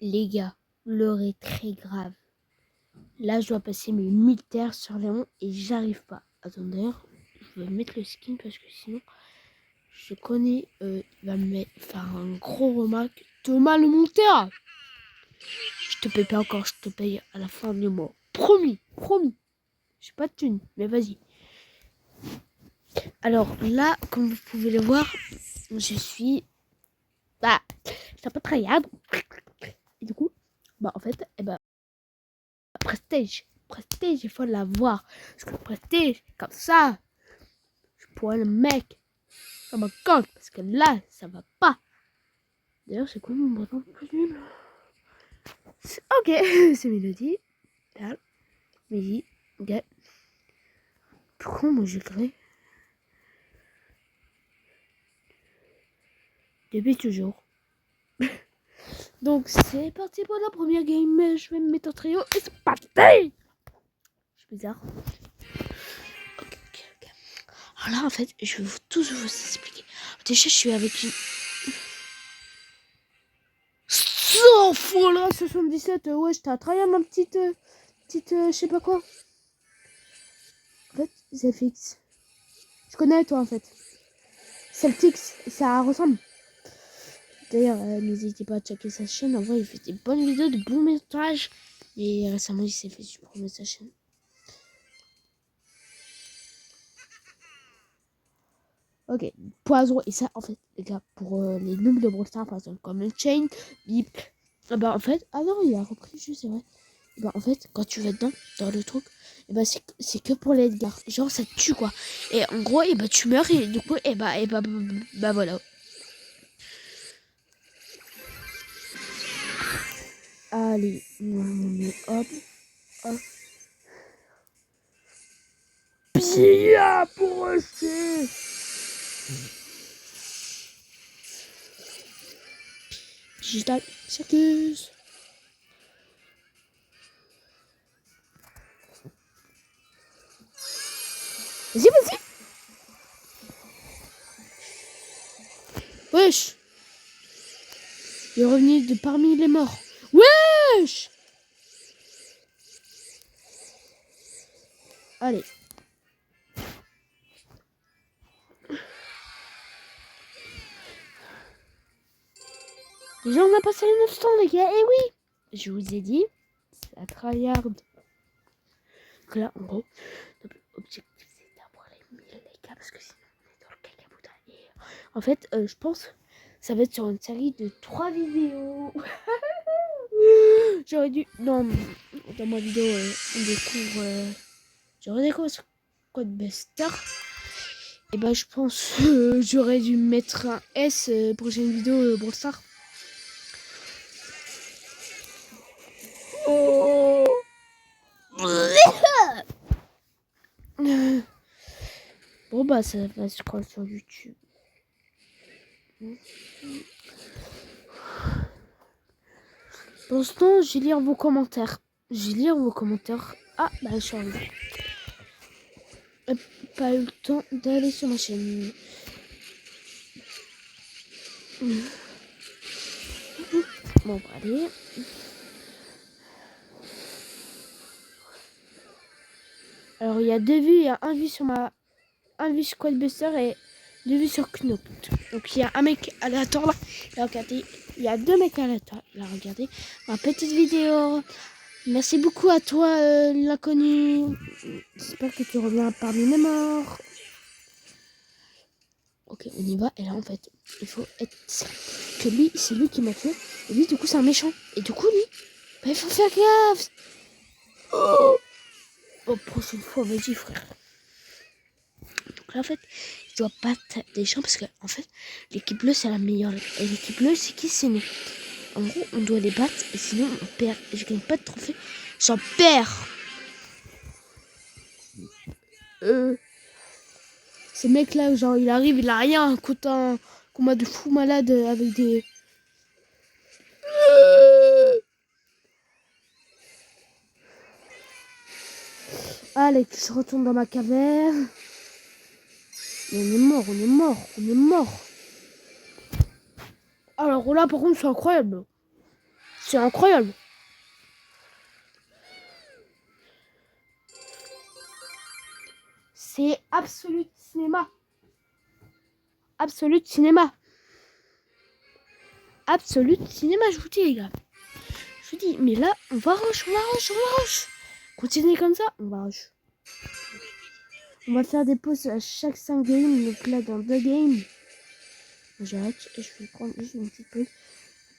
Les gars, l'heure est très grave. Là, je dois passer mes militaires sur Léon et j'arrive pas. Attends, d'ailleurs, je vais mettre le skin parce que sinon, je connais, il va me faire un gros remarque. Thomas le monteur, je te paye pas encore, je te paye à la fin du mois. Promis, promis. J'ai pas de thune, mais vas-y. Alors là, comme vous pouvez le voir, je suis... Bah, c'est un peu tryhard. Et du coup, bah en fait, prestige, il faut l'avoir. Parce que prestige, comme ça, je pourrais le mec dans ma compte. Parce que là, ça va pas. D'ailleurs, c'est quoi mon bouton plus nul? Ok, c'est Mélodie. Là, Mélodie, ok. Pourquoi moi j'écris depuis toujours. Donc c'est parti pour la première game. Je vais me mettre en trio et c'est parti. Je suis bizarre. Ok. Alors là, en fait, je vais tous vous expliquer. Déjà, je suis avec une... 100 fois là, 77. Ouais, j'étais à travailler ma petite, je sais pas quoi. En fait, ZFX. Je connais toi en fait. Celtics, ça ressemble. D'ailleurs, n'hésitez pas à checker sa chaîne. En vrai, il fait des bonnes vidéos, de bons montages. Et récemment, il s'est fait supprimer sa chaîne. Ok, poison. Et ça, en fait, les gars, pour les noobs de Brawl Stars, par exemple, comme le Chain, Bip. Bah, en fait, ah non, il a repris, je sais, ouais. Bah, en fait, quand tu vas dedans, dans le truc, et bah, c'est que pour les Edgar. Genre, ça te tue, quoi. Et en gros, et bah, tu meurs, et du coup, bah voilà. Allez, hop, hop. Pia pour rester. Digital Circus. Vas-y. Wesh. Il est revenu de parmi les morts. Wesh. Allez. Déjà, on a passé le 900, les gars. Eh oui. Je vous ai dit, c'est la tryhard. Donc là, en gros, notre objectif, c'est d'avoir les 1000, les gars, parce que sinon, on est dans le cacabouta. En fait, je pense ça va être sur une série de 3 vidéos. J'aurais dû... dans ma vidéo, on découvre... j'aurais découvert Squadbuster. Et bah, je pense j'aurais dû mettre un S prochaine vidéo Brawl Stars. Oh. Bon bah ça va se croire sur YouTube. Pour ce temps, je vais lire vos commentaires. Ah bah je suis arrivée. Pas eu le temps d'aller sur ma chaîne. Bon bah allez. Alors il y a 2 vues, il y a un vue sur Squadbuster et 2 vues sur Knop. Donc il y a un mec aléatoire là, il a regardé. Il y a 2 mecs aléatoires, il a regardé ma petite vidéo. Merci beaucoup à toi l'inconnu. J'espère que tu reviens parmi les morts. Ok, on y va. Et là en fait, il faut être que lui, c'est lui qui m'a tué. Et lui du coup c'est un méchant. Et du coup lui, bah, il faut faire gaffe. Oh, prochaine fois, vas-y frère. Donc là en fait, je dois battre des gens parce que en fait, l'équipe bleue c'est la meilleure. Et l'équipe bleue c'est qui? C'est nous. En gros, on doit les battre et sinon on perd. Et je gagne pas de trophée, j'en perds. Ces mecs là, genre il arrive, il a rien contre un combat de fou malade avec des... Allez, je retourne dans ma caverne. Mais on est mort. Alors là par contre c'est incroyable. C'est incroyable. C'est Absolute Cinéma. Absolute Cinéma. Absolute Cinéma, je vous dis, les gars. Je vous dis, mais là, on va rush. Continuez comme ça, on va rush. On va faire des pauses à chaque 5 games. Donc là, dans 2 games, j'arrête et je vais prendre juste une petite pause.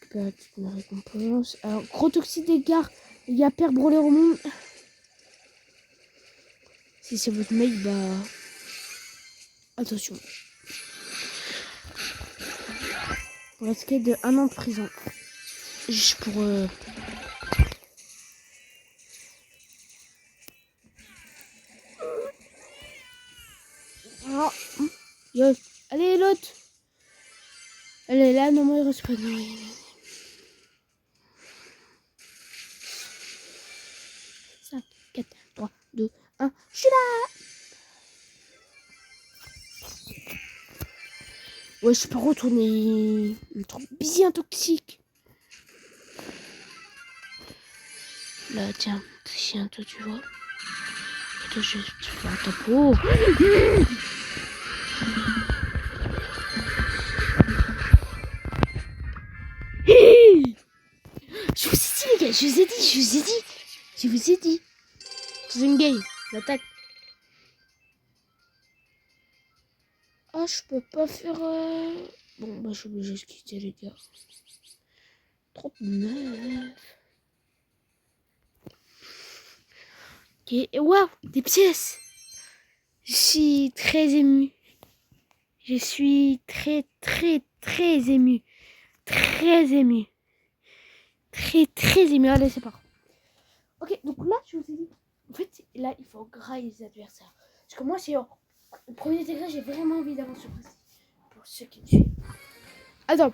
Récupérer toute une récompense. Alors, gros toxique des gars. Il y a Père Brûlé au monde. Si c'est votre mail, bah... Attention. On risque de 1 an de prison. Juste pour... Oh. Yo. Allez, l'autre. Elle est là, non, moi, il reste pas de nourrir. 5, 4, 3, 2, 1. Je suis là. Ouais, je peux retourner. Trop bien toxique. Là, tiens, chien, toi, tu vois. Et toi, je vais te faire ta peau. Je vous ai dit, les gars, je vous ai dit. C'est une game, l'attaque. Ah, je peux pas faire... Bon, bah, je suis obligé de quitter, les gars. 39. Ok, et waouh, des pièces. Je suis très émue. Je suis très émue. Très émue. Très émue. Allez, c'est parti. Ok, donc là, je vous ai dit. En fait, là, il faut grailler les adversaires. Parce que moi, c'est au premier degré, j'ai vraiment envie d'avoir sur place. Pour ceux qui me suivent. Attends,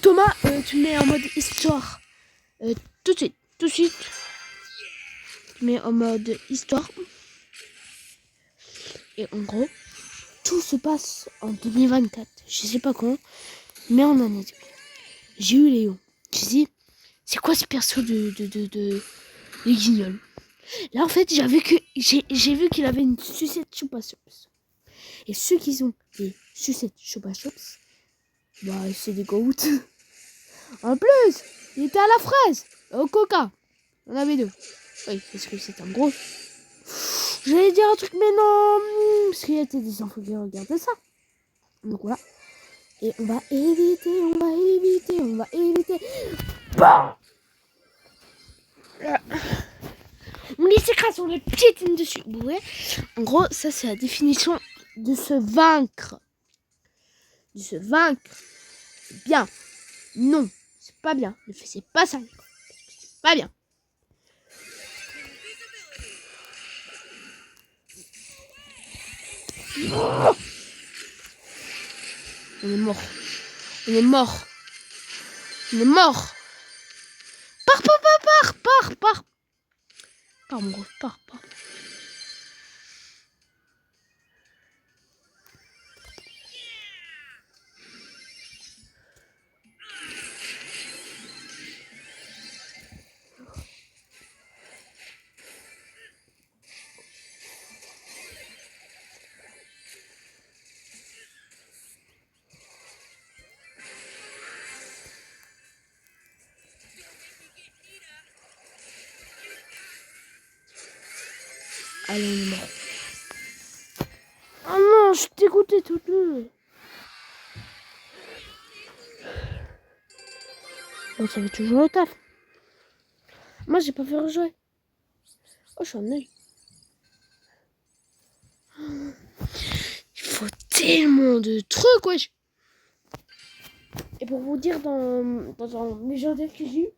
Thomas, tu mets en mode histoire. Tout de suite. Tu mets en mode histoire. Et en gros, tout se passe en 2024. Je sais pas quand, mais en année 2000. J'ai eu Léon. J'ai dit, c'est quoi ce perso de Guignol? Là, en fait, j'ai vu qu'il avait une sucette Chupa Chups. Et ceux qui ont des sucettes Chupa Chups, bah, c'est des goûts. En plus, il était à la fraise, au coca. On avait 2. Oui, parce que c'est un gros. J'allais dire un truc, mais non, parce qu'il y a des enfants qui regardaient ça. Donc voilà. Et on va éviter. Bah, on les écrase, on les piétine dessus. Vous voyez? En gros, ça c'est la définition de se vaincre. De se vaincre. C'est bien. Non, c'est pas bien. Ne faites pas ça. C'est pas bien. On est mort. Pars. Pars, mon gros, pars. Allez, on est mort. Oh non, je suis dégoûtée toute nulle. Donc ça fait toujours le taf. Moi, j'ai pas fait rejouer. Oh, je suis en œil. Il faut tellement de trucs, wesh. Et pour vous dire, dans un légendaire que j'ai eu,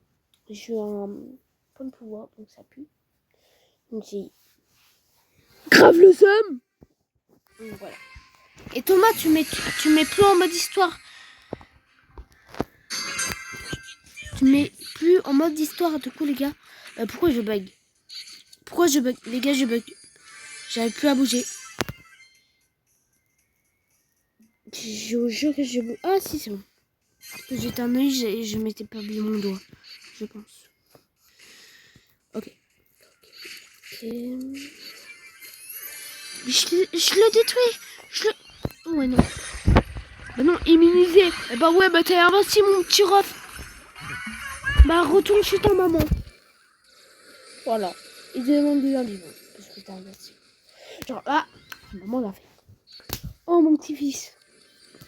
je suis un point de pouvoir, donc ça pue. Donc c'est grave le seum. Donc voilà. Et Thomas, tu mets plus en mode histoire. Tu mets plus en mode histoire. Du coup, les gars, pourquoi je bug? Les gars, je bug. J'arrive plus à bouger. Je vous jure que je bouge. Ah si, c'est bon. J'étais un œil, je mettais pas bien mon doigt. je pense. Ok. Je le détruis. Oh, ouais, non. Bah non, immunisé. Eh bah ouais, bah t'as invincible, mon petit ref. Bah retourne chez ta maman. Voilà. Il demande du lundi, parce que t'as invincible. Genre là, maman l'a fait. Oh, mon petit-fils.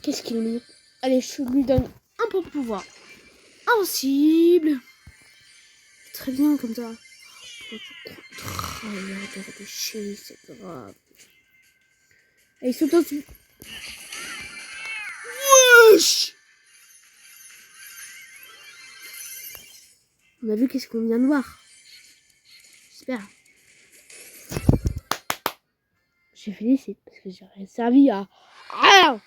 Qu'est-ce qu'il est mignon. Allez, je lui donne un peu de pouvoir. Invincible. Très bien, comme ça. Regarde des chiens, c'est grave. Et ils sont tous... Wesh! On a vu qu'est-ce qu'on vient de voir. J'espère. Je félicite parce que j'aurais servi à... Ah!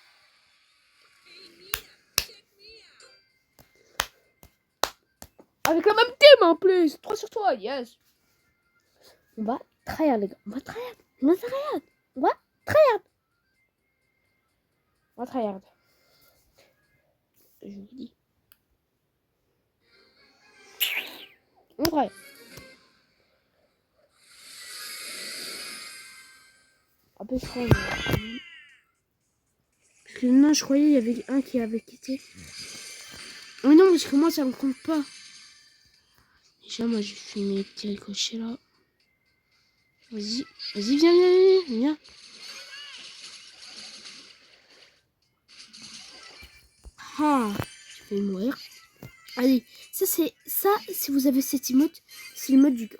Avec la même team en plus. 3 sur 3, yes. On va tryhard, les gars. On va tryhard. On va tryhard. On va tryhard. On va tryhard. Je vous dis. On tryhard. Après, je crois... Parce que non, je croyais qu'il y avait un qui avait quitté. Mais non, parce que moi, ça me compte pas. Déjà, moi, j'ai fait mes petits ricochets là. Vas-y, vas-y, viens. Ah, je vais mourir. Allez, ça, si vous avez cette emote, c'est le mode du gars.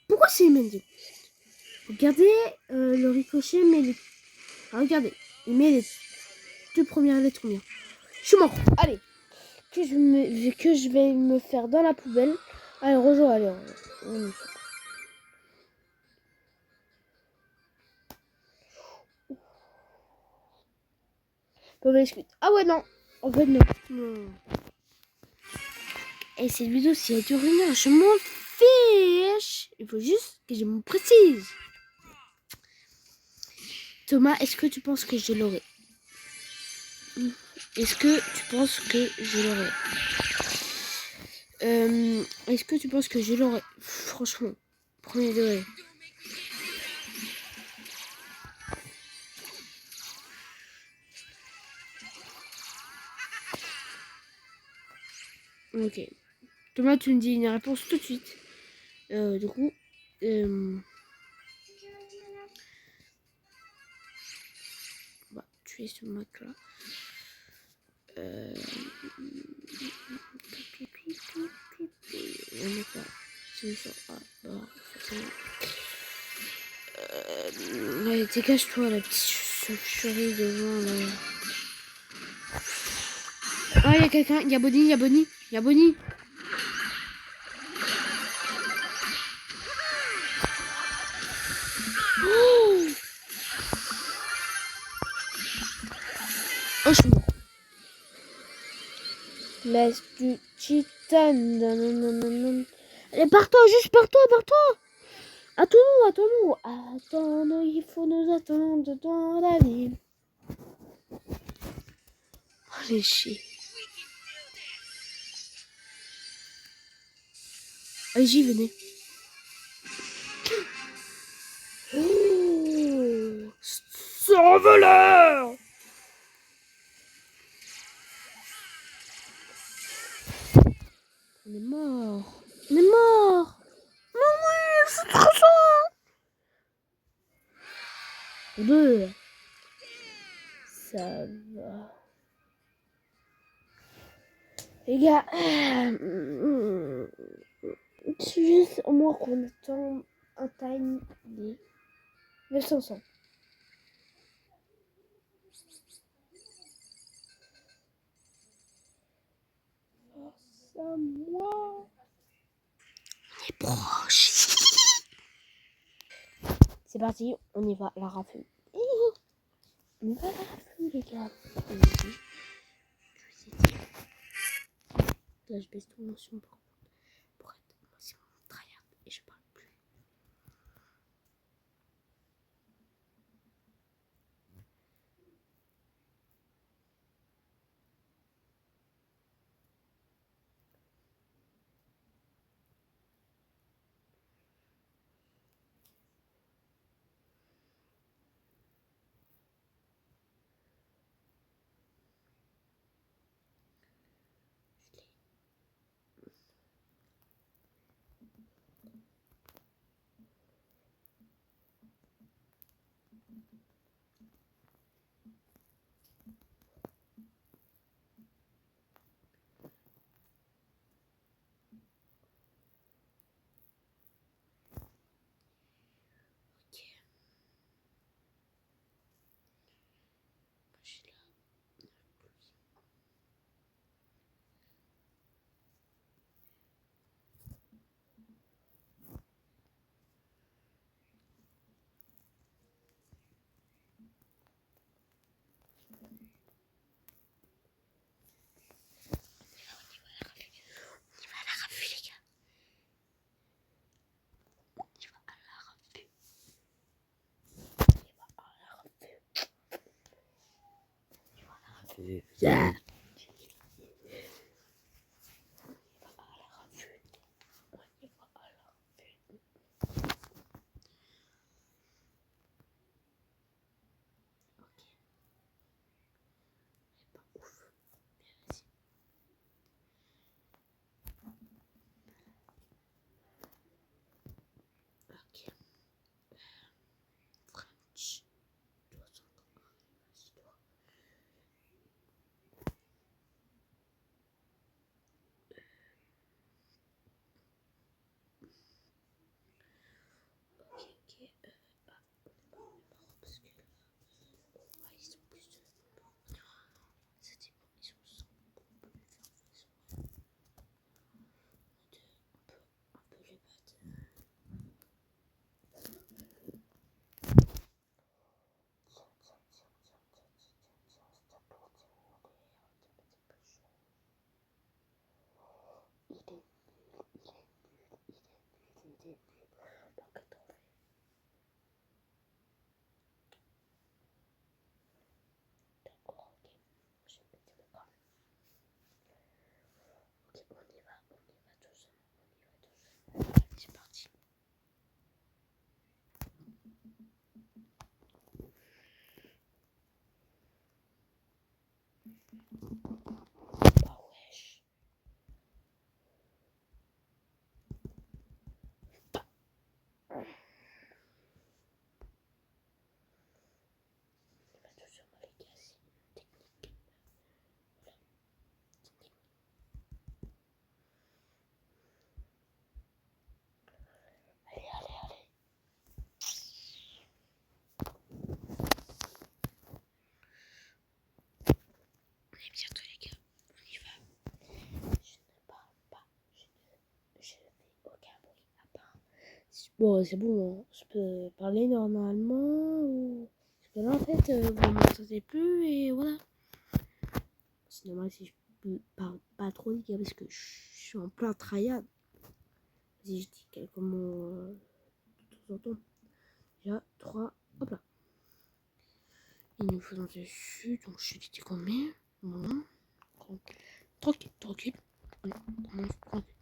Pourquoi c'est le mode du gars? Regardez, le ricochet, mais les... Ah, regardez, il met les 2 premières lettres bien. Je suis mort. Allez, que je vais me faire dans la poubelle. Allez, rejoins, allez. Ah ouais, non. En fait, non. Et cette vidéo, si elle dure 1 heure, je m'en fiche. Il faut juste que je me précise. Thomas, est-ce que tu penses que je l'aurai? Est-ce que tu penses que je l'aurai? Est-ce que tu penses que je l'aurai? Franchement, premier degré. Ok. Thomas, tu me dis une réponse tout de suite. Du coup, on va tuer ce mec là. On n'est pas. Allez, dégage-toi, la petite chauve-souris devant là. Ah, il y a quelqu'un, il y a Bonnie. Oh, je suis mort. Laisse du titane. Allez, pars-toi, juste pars-toi. Attends-nous. Attends-nous, il faut nous attendre dans la ville. Allez, chier. Allez-y, venez. Oh, sans voleur. On est mort. Non, oui, c'est trop ça. Deux. Ça va. Les gars, c'est juste moi qu'on attend un time des 900. Force à moi. On est proche. C'est parti, on y va, la rafle. On va la rafle, les gars. Là, je baisse tout mon son pour être au maximum tryhard et je parle plus. Yeah. C'est parti. Ah wesh. Attention les gars, c'est une technique. Allez, allez, allez. On est bientôt les gars, on y va. Je ne parle pas, je fais aucun bruit à part. Bon, c'est bon, hein. Je peux parler normalement ou... Parce que là en fait, vous m'entendez plus et voilà. C'est normal si je parle pas trop les gars parce que je suis en plein tryhard. Si je dis quelques mots de temps en temps. Déjà, 3, hop là. Il nous faut dessus, donc je dis combien. Voilà. Tranquille, tranquille. Tranquille.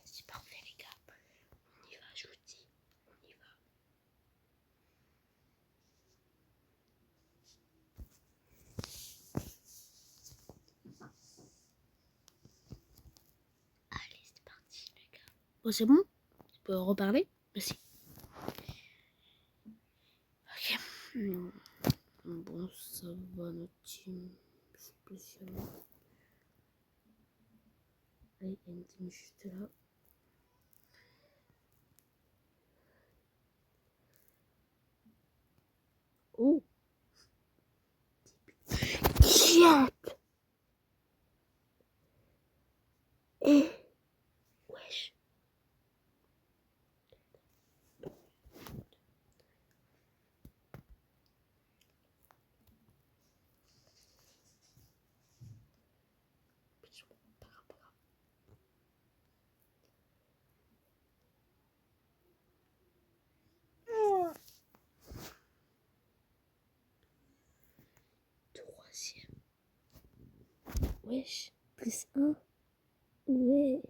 C'est parfait les gars. On y va, je vous dis. On y va. Allez, c'est parti les gars. Bon, c'est bon? Tu peux reparler? Merci. Ok. Bon, ça va notre team spécialement. Allez, il y a une team juste là. Oh! Shit! Eh! Wesh! Vas-y. Wesh. Plus 1. Ouais.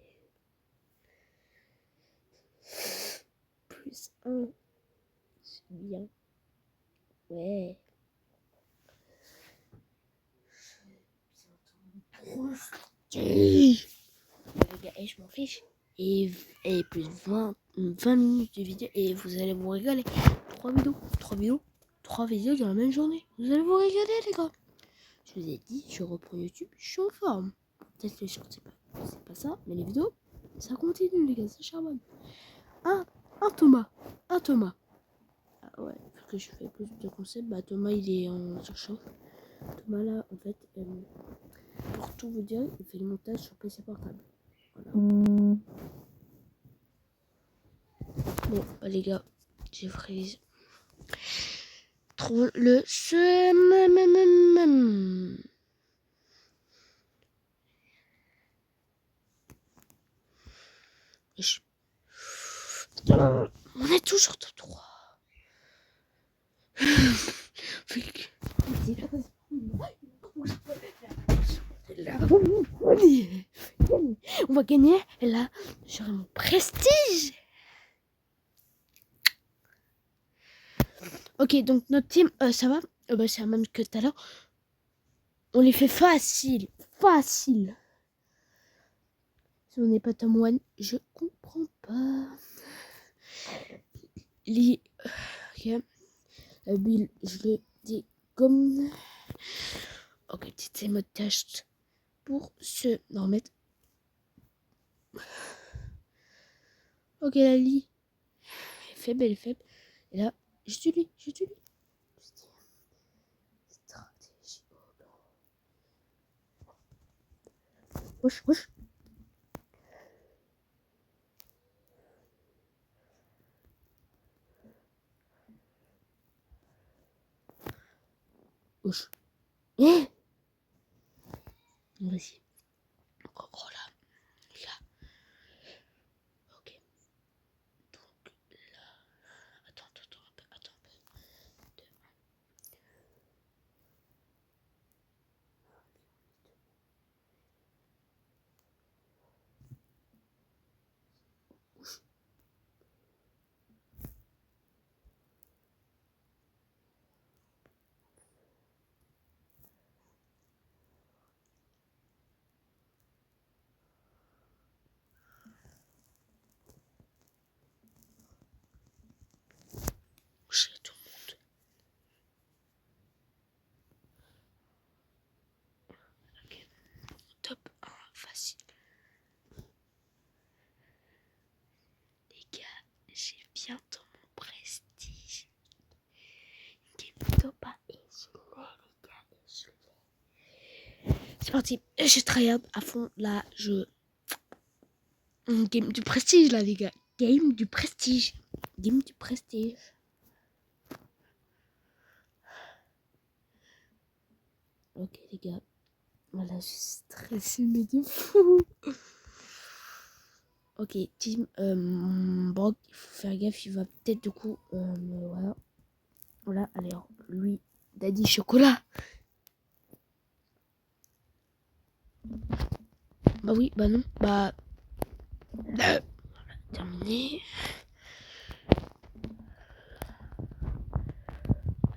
Plus 1. C'est bien. Ouais. Les gars, et je m'en fiche. Et plus 20 minutes de vidéo et vous allez vous régaler. 3 vidéos dans la même journée. Vous allez vous régaler, les gars. Je vous ai dit, je reprends YouTube, je suis en forme. Peut-être les shorts, c'est pas ça, mais les vidéos, ça continue, les gars, ça charbonne. Un Thomas. Ah ouais, parce que je fais plus de concepts. Bah, Thomas, il est en cherchant. Thomas, là, en fait, pour tout vous dire, il fait le montage sur PC portable. Voilà. Bon, bah, les gars, j'ai freeze. Trouve le on est toujours de droit. On va gagner. Et là, j'aurai mon prestige. Ok, donc notre team, ça va. Bah, c'est la même que tout à l'heure. On les fait facile. Si on n'est pas Tom One, je comprends pas. Ok. Bill, je le dis comme. Ok, petit mode tâche pour se remettre. Ok, la lit. Elle est faible. Et là, je tue lui. Stratégie. Wesh. Vas-y. Oh là. Ok. Donc là. Attends un peu. Chez tout le monde. Ok. Top 1, facile. Les gars, j'ai bientôt mon prestige. Game top 1 et je l'ai, les gars. C'est parti. Je tryhard à fond. Là, game du prestige, là, les gars. Game du prestige. Ok, les gars. Voilà, je suis stressée, mais de fou. Ok, team Brock, il faut faire gaffe, il va peut-être du coup. Voilà, alors, lui, Daddy Chocolat. Bah oui, bah non, bah. Terminé.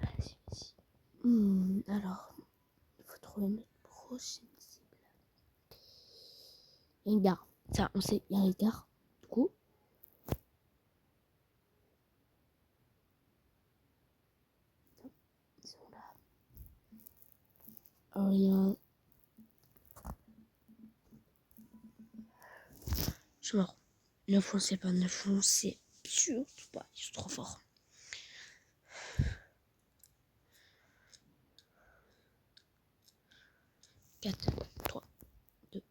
Vas-y. Alors, il faut trouver notre prochaine cible. Il y a une gare. Ça, on sait, il y a une gare. Du coup. Ils sont là. Rien. Je suis mort. Ne foncez pas, surtout pas. Ils sont trop forts. Quatre, 3, 2,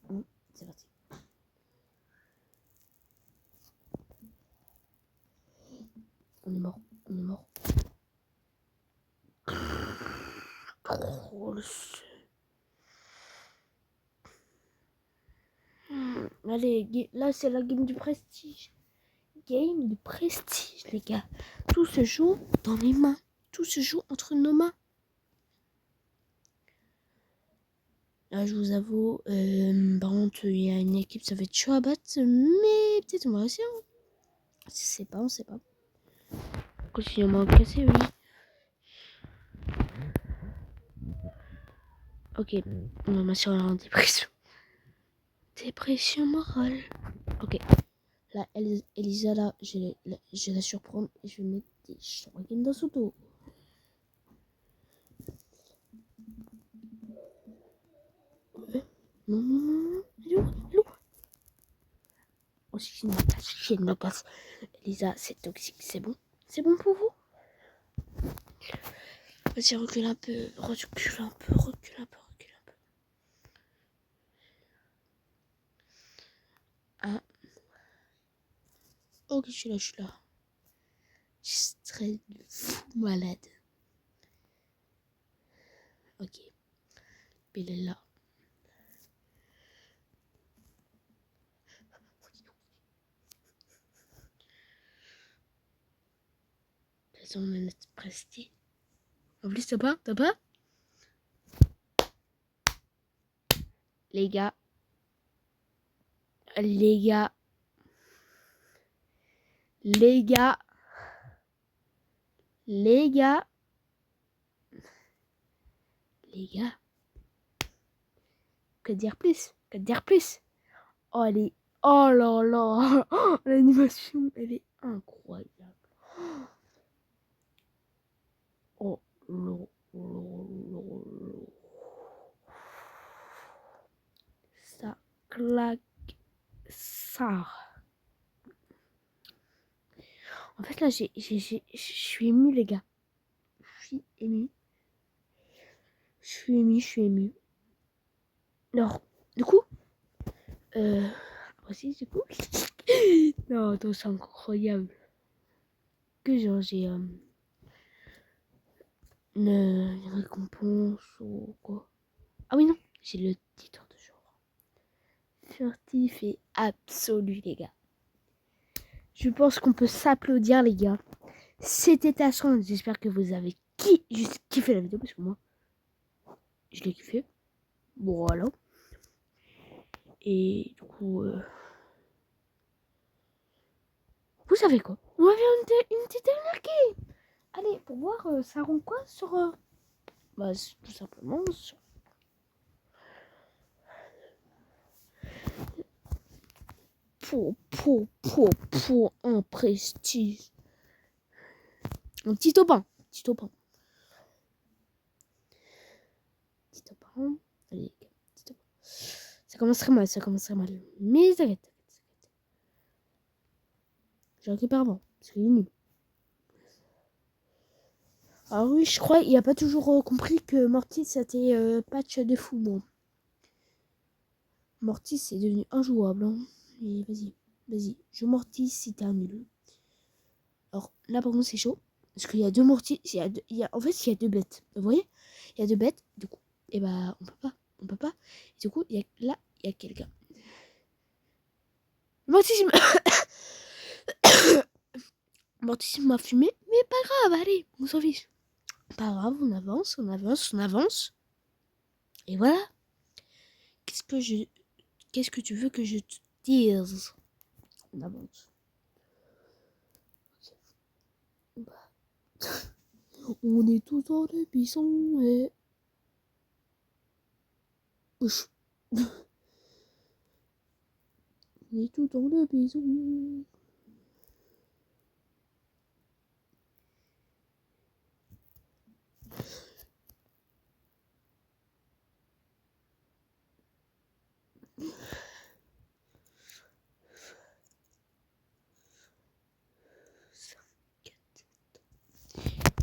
1, c'est parti. On est mort. Trop le seul. Allez, là c'est la game du prestige. Game du prestige, les gars. Tout se joue dans les mains. Tout se joue entre nos mains. Là, je vous avoue, par contre, il y a une équipe, ça va être chaud à battre, mais peut-être on va réussir. C'est pas, on sait pas. Continuons à casser, oui. Ok, on va m'assurer en dépression. Dépression morale. Ok. Là, Elisa, là, je vais la surprendre et je vais mettre des shurikens dans son dos. Non, non, non, non. Hello. Oh, c'est une chienne la casse. Elisa, c'est toxique, c'est bon? C'est bon pour vous? Vas-y, recule un peu, recule un peu, recule un peu, recule un peu. Ah. Ok, je suis là, je suis là. Je suis très fou malade. Ok. Il est là. De toute façon, on va notre presté. En plus, t'as pas? Les gars. Les gars. Les gars. Les gars. Les gars. Que dire plus? Que dire plus? Oh, elle est... Oh là là. Oh, l'animation, elle est incroyable. Oh là là. Ça claque. Ça. En fait, là, je suis émue, les gars. Je suis émue. Je suis émue. Alors, du coup, voici, du coup. Non, attends, c'est incroyable. Que genre, j'ai une récompense ou quoi. Ah oui, non, j'ai le titre de jour. Furtif et absolu, les gars. Je pense qu'on peut s'applaudir, les gars. C'était ta chance. J'espère que vous avez juste kiffé la vidéo parce que moi, je l'ai kiffé. Voilà. Et du coup, vous savez quoi? On va faire une petite anarchie. Allez, pour voir, ça rend quoi sur... bah, tout simplement sur... Pour un prestige. Un petit topin. Petit topin. Petit topin. Allez, petit topin. Ça commencerait mal. Mais t'inquiète. J'ai récupéré avant. Parce qu'il est nul. Alors oui, je crois, il a pas toujours compris que Mortis c'était patch de fou. Bon. Mortis c'est devenu injouable. Hein. Et vas-y. Je Mortis si t'es un nul. Alors là par contre c'est chaud. Parce qu'il y a deux Mortis. En fait il y a deux bêtes. Vous voyez? Il y a deux bêtes. Du coup, et bah on peut pas. Et du coup, il y a quelqu'un. Mortis Mortis m'a fumé. Mais pas grave, allez, on s'en fiche. Pas grave, on avance. Et voilà. Qu'est-ce que tu veux que je te dise? On avance. On est tous dans le buisson et... On est tous dans le buisson.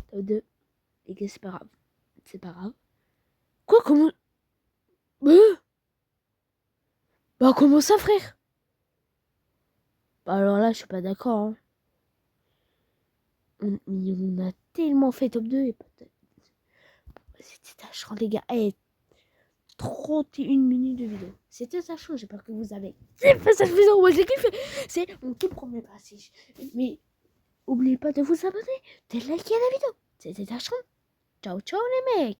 Top 2. Les gars, c'est pas grave. C'est pas grave. Quoi, comment... Bah comment ça, frère? Bah alors là, je suis pas d'accord. Hein. On a tellement fait top 2 et peut-être... C'était tâchant, les gars. Hey, 31 minutes de vidéo. C'était tâchant. J'espère que vous avez kiffé cette vidéo. Moi, j'ai kiffé. C'est mon tout premier passage. Mais oubliez pas de vous abonner, de liker la vidéo. C'était tâchant. Ciao, ciao les mecs.